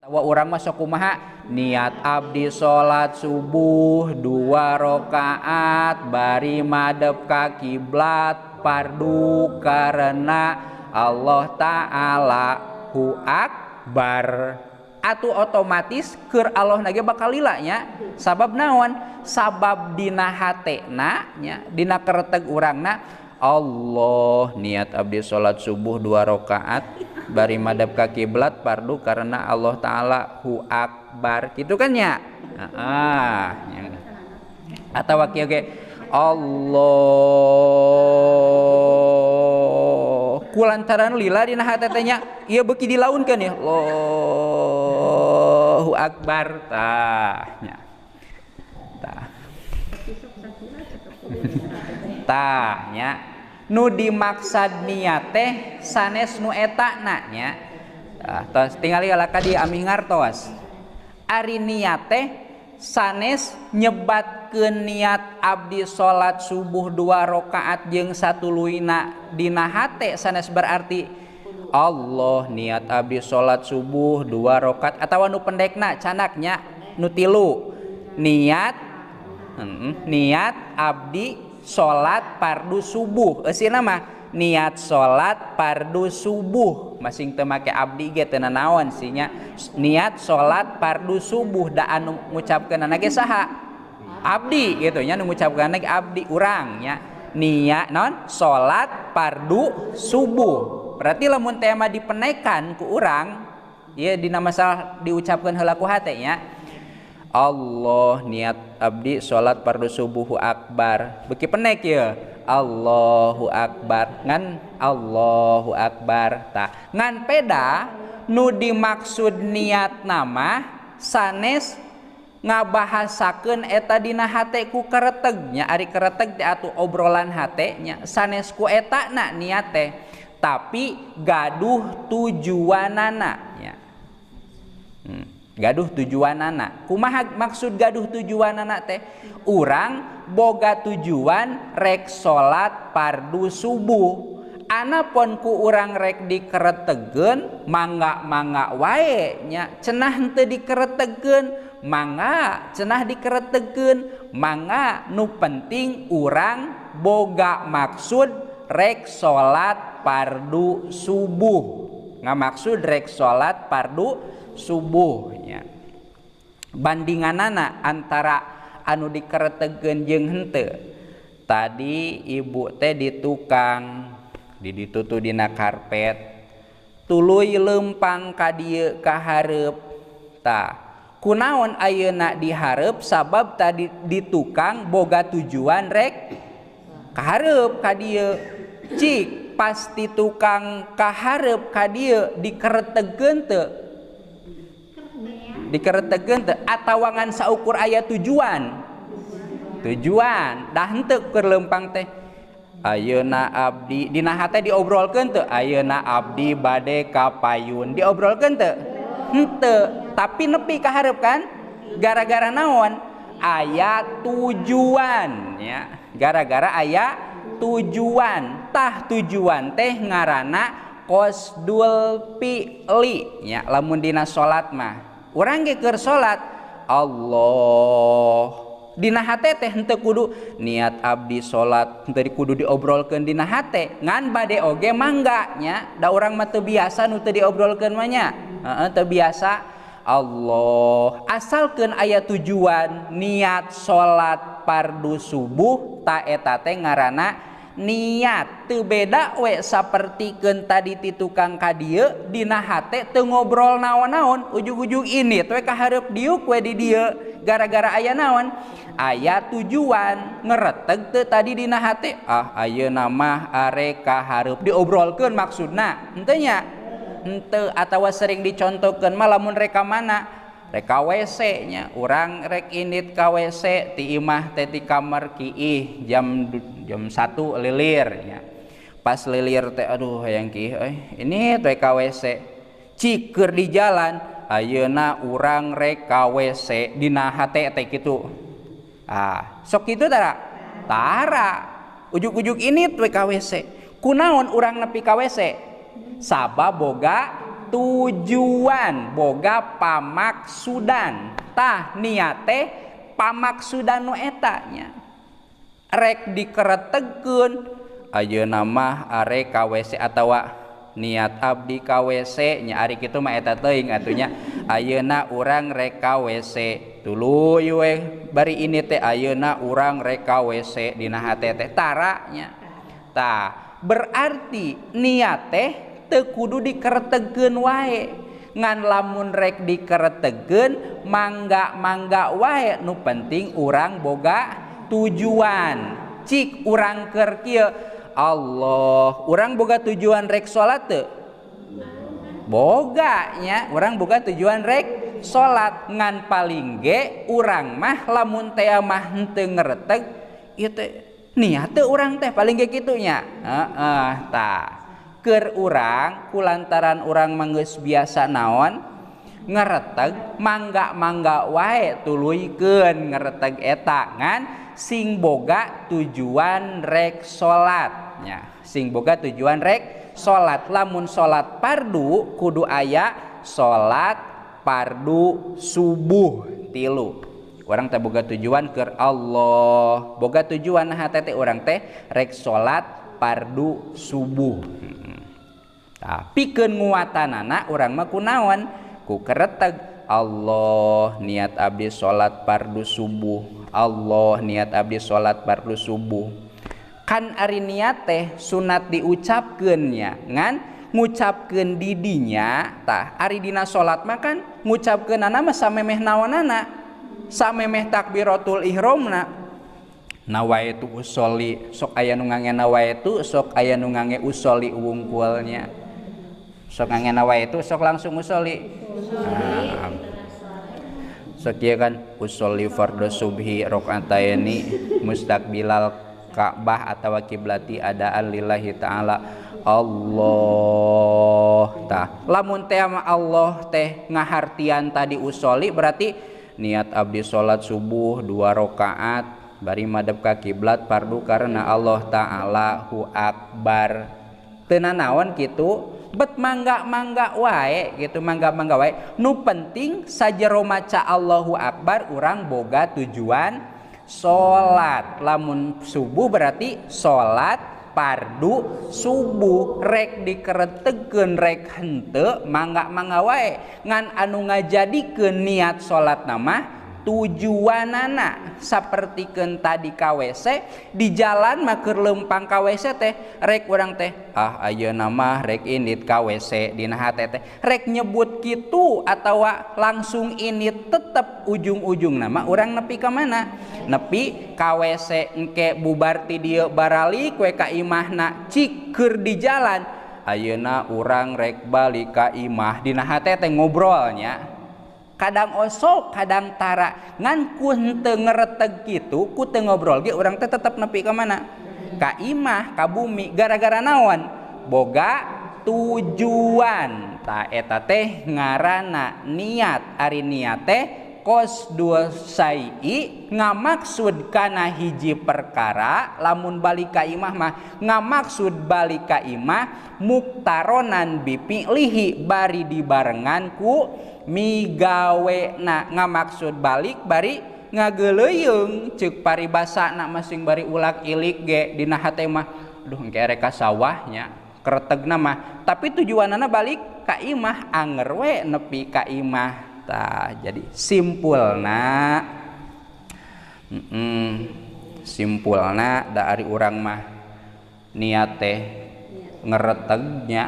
wa urang mah sok kumaha niat abdi salat subuh 2 rakaat bari madep ka kiblat fardu karena Allah taala hu akbar atuh otomatis keur Allah nage bakal lila nya sabab naon sabab dina hatena nya dina kereteg urangna Allah niat abdi salat subuh 2 rakaat bari madhab ka kiblat fardu karena Allah taala hu akbar gitu kan nya atawa kieu ge Allah kulantaran lila dina hate teh nya ieu beuki dilaunkeun ya Allahu akbar tah nya tah nya nu dimaksad niat teh sanes nu eta nya tos tingali alaka di amih ngartos ari niat teh sanes nyebatkeun niat abdi salat subuh 2 rakaat jeung satuluyna dina hate sanes berarti Allah niat abdi salat subuh 2 rakaat atawa nu pendekna canaknya nu tilu niat abdi salat fardu subuh eusina mah niat salat fardu subuh masing teu make abdi ge teu naon sinya niat salat fardu subuh da anu ngucapkeunna ge saha abdi gitu nya nu ngucapkeunna ge abdi urang nya niat naon salat fardu subuh berarti lamun teh mah dipenekan ku urang ieu dina masalah diucapkeun heula ku hate nya Allah niat abdi salat fardu subuh akbar beuki penek ya Allahu akbar ngan Allahu akbar tah ngan peda nu dimaksud niat nama sanes ngabahasakeun eta dina hate ku kereteg nya ari kereteg teh atuh obrolan hate nya sanes ku eta na niat teh tapi gaduh tujuanana nya gaduh tujuanana kumaha maksud gaduh tujuanana teh urang boga tujuan rek salat fardu subuh anapun ku urang rek dikeretegeun mangga wae nya cenah henteu dikeretegeun mangga cenah dikeretegeun mangga nu penting urang boga maksud rek salat fardu subuh ngamaksud rek salat fardu subuhnya bandinganana antara anu dikeretegeun jeung henteu tadi ibu teh di tukang di ditutu dina karpet tuluy leumpang ka dieu ka hareup tah kunaon ayeuna di hareup sabab tadi di tukang boga tujuan rek ka hareup ka dieu cik pasti tukang ka hareup ka dieu dikeretegeun teu dikeretegeun teu atawa ngan saukur aya tujuan dah henteu keur leumpang teh ayeuna abdi dina hate diobrolkeun teu ayeuna abdi bade ka payun diobrolkeun teu henteu tapi nepi ka hareup kan gara-gara naon aya tujuan ya gara-gara aya tujuan tah tujuan teh ngaranna qasdul fi'li nya lamun dina salat mah urang ge keur salat Allah dina hate teh henteu kudu niat abdi salat henteu kudu diobrolkeun dina hate ngan bade oge mangga nya da urang mah teu biasa nu teu diobrolkeun mah nya teu biasa Allah asalkeun aya tujuan niat salat fardu subuh ta eta teh ngaranna niat teu beda we sapertikeun tadi ti tukang ka dieu dina hate teu ngobrol naon-naon ujug-ujug ini we ka hareup diuk we di dieu gara-gara aya naon aya tujuan ngereteg teu tadi dina hate ayeuna mah are ka hareup diobrolkeun maksudna henteu nya henteu atawa sering dicontohkeun mah lamun rek ka mana rek ka WC nya urang rek indit ka WC ti imah teh ti kamar kiih jam 1 lilir ya. Pas lilir teh aduh hayang kiih ini teh ka WC cik keur di jalan ayeuna urang rek ka WC dina hate teh kitu sok kitu tara ujug-ujug ini teh ka WC kunaon urang nepi ka WC sabab boga tujuan boga pamaksudan tah niat teh pamaksudan nu eta nya rek dikeretegkeun ayeuna mah are ka WC atawa niat abdi ka WC nya ari kitu mah eta teuing atunya ayeuna urang rek ka WC tuluy we bari ini teh ayeuna urang rek ka WC dina hate teh tara nya tah berarti niat teh teu kudu dikeretegkeun wae ngan lamun rek dikeretegkeun mangga wae nu penting urang boga tujuan cik urang keur kieu Allah urang boga tujuan rek salat teu boga nya urang boga tujuan rek salat ngan paling ge urang mah lamun teh mah henteu ngeureuteg ieu teh niat teu urang teh paling ge kitu nya tah keur urang kulantaran urang mah geus biasa naon ngeureuteg mangga wae tuluykeun ngeureuteg eta ngan sing boga tujuan rek salat nya sing boga tujuan rek salat lamun salat fardu kudu aya salat fardu subuh 3 urang teh boga tujuan keur Allah boga tujuan hate teh urang teh rek salat fardu subuh tapi keun nguatanana urang mah kunaon ku kereteg Allah niat abdi salat fardu subuh Allah niat abdi salat fardu subuh kan ari niat teh sunat diucapkeun nya ngan ngucapkeun di dinya tah ari dina salat mah kan ngucapkeunana mah samemeh naonana samemeh takbiratul ihramna nawaitu usolli sok aya nu ngange nawaitu sok aya nu ngange usolli wungkulnya sok ngange nawaitu sok langsung usolli sekian kan usolli fardhu subhi rakaataini mustaqbilal Ka'bah atau kiblati adaan lillahi ta'ala Allah tah lamun teh Allah teh ngahartian tadi usolli berarti niat abdi salat subuh 2 rakaat bari madep ka kiblat fardu karena Allah ta'ala hu akbar teu nanaon kitu bet mangga wae gitu mangga wae nu penting sajero maca Allahu Akbar urang boga tujuan salat lamun subuh berarti salat fardu subuh rek dikeretegkeun rek henteu mangga wae ngan anu ngajadikeun niat salat nama tujuanana sapertikeun tadi ka WC di jalan mah keur leumpang ka WC teh rek urang teh ayeuna mah rek indit ka WC dina hate teh rek nyebut kitu atawa langsung indit tetep ujung-ujungna mah urang nepi ka mana nepi ka WC engke bubar ti dieu baralik we ka imahna cik keur di jalan ayeuna urang rek balik ka imah dina hate teh ngobrolnya kadang osok kadang tara ngan ku henteu ngeureuteg kitu ku teu ngobrol ge urang teh tetep nepi ka mana ka imah ka bumi gara-gara naon boga tujuan tah eta teh ngaranna niat ari niat teh qasdul syai'i ngamaksud kana hiji perkara lamun balik ka imah mah ngamaksud balik ka imah muktaronan bipi'lihi bari dibarengan ku migawena ngamaksud balik bari ngageuleuyeung ceuk paribasana masing bari ulak ilik ge dina hate mah duh engke rek ka sawah nya keretegna mah tapi tujuanana balik ka imah anger we nepi ka imah tah jadi simpulna simpulna da ari urang mah niat teh ngeuretegnya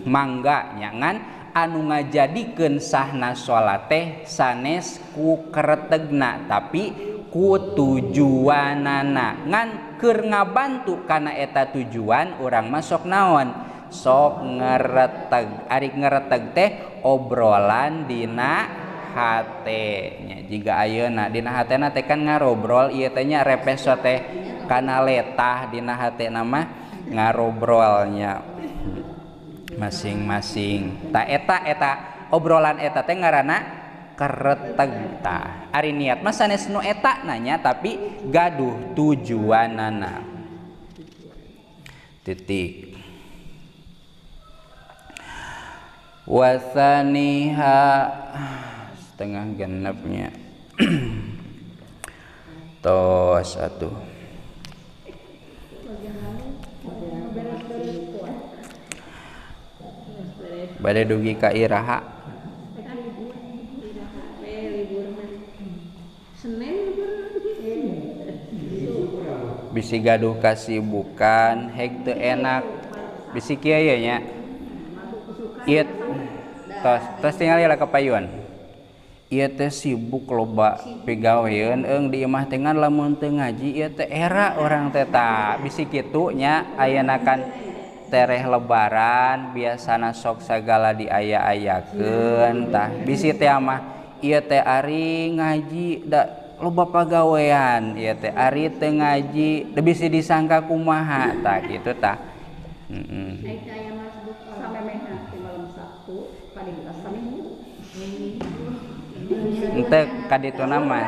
mangga nya ngan anu ngajadikeun sahna salat teh sanes ku keretegna tapi ku tujuanana ngan keur ngabantu kana eta tujuan urang mah sok naon sok ngeureuteg ari ngeureuteg teh obrolan dina hate nya jiga ayeuna dina hatena teh kan ngarobrol ieu teh nya repeso teh kana letah dina hatena mah ngarobrolnya masing-masing ta eta obrolan eta teh ngaranna kereteg tah ari niat mah sanes nu eta nanya tapi gaduh tujuanana titik wasaniha setengah genepnya tos atuh bade dugi ka iraha bisi gaduh kasibukan heg teu enak bisi kieu ye nya ieu tos tinggal lah kapayun ieu teh sibuk loba pigaweun di imah teh ngan lamun teu ngaji ieu teh era urang teh tah bisi kitu nya ayeuna kan tereh lebaran biasana sok sagala diaya-ayakeun tah bisi teh mah ieu teh ari ngaji da loba pagawean ieu teh ari teu ngaji teu bisi disangka kumaha tah kitu tah ente kaditu nama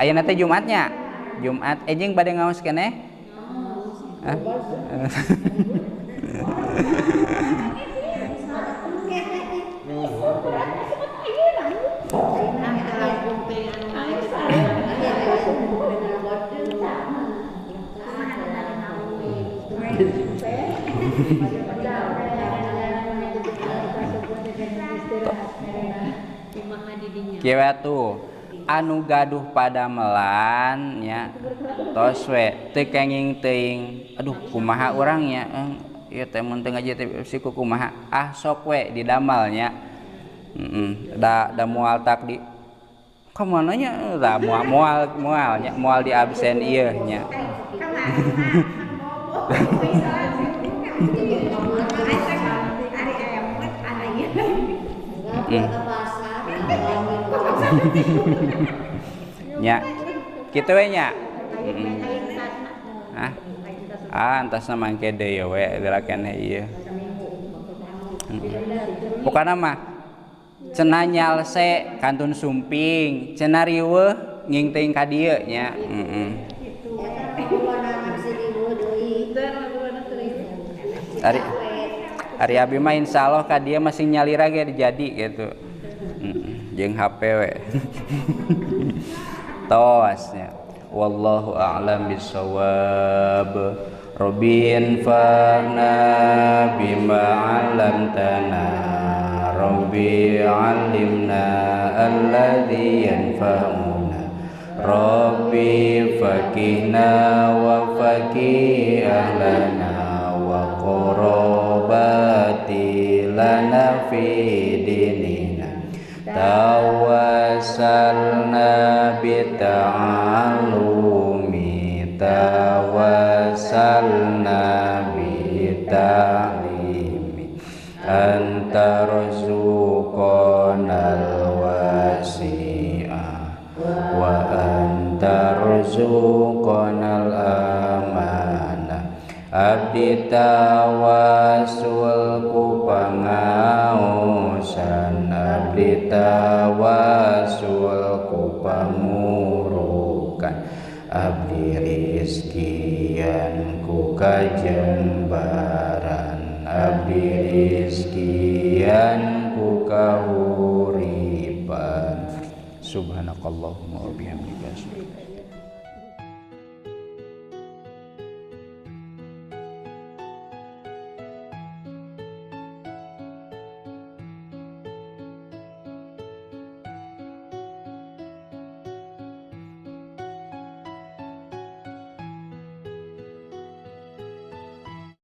ayeuna teh Jumatnya Jumat jeung bade ngaos keneh kieu tuh anu gaduh padamelan nya tos we teu kenging teuing aduh kumaha urang nya ieu teh mun teu ngaji teh siku kumaha sok we didamel nya da moal tak di ka mana nya da moal nya moal di absen ieu nya nya kitu we nya antasna mangke deui we geura keneh ieu pokona mah cenah nyalse kantun sumping cenah riweuh nging teuing ka dieu nya Ari abi mah insyaallah ka dia masih nyalira ge jadi gitu jeung HP we tawasnya wallahu a'lam bissawab rabbin fa'na bima 'allamtana rabbi 'allimna alladhi yanfa'una rabbi faqihna wa faqih ahlana wa qurabati lana fi dinina tawassalna bita'allumi tawassalna bita'limi anta rizqanal wasi'ah wa anta rizqanal amanah abdi tawasul ku pangaosan abdi tawasul ku pangurukan abdi rizkian ku kajembaran abdi rizkian ku kahuripan subhanakallahumma wa bihamdika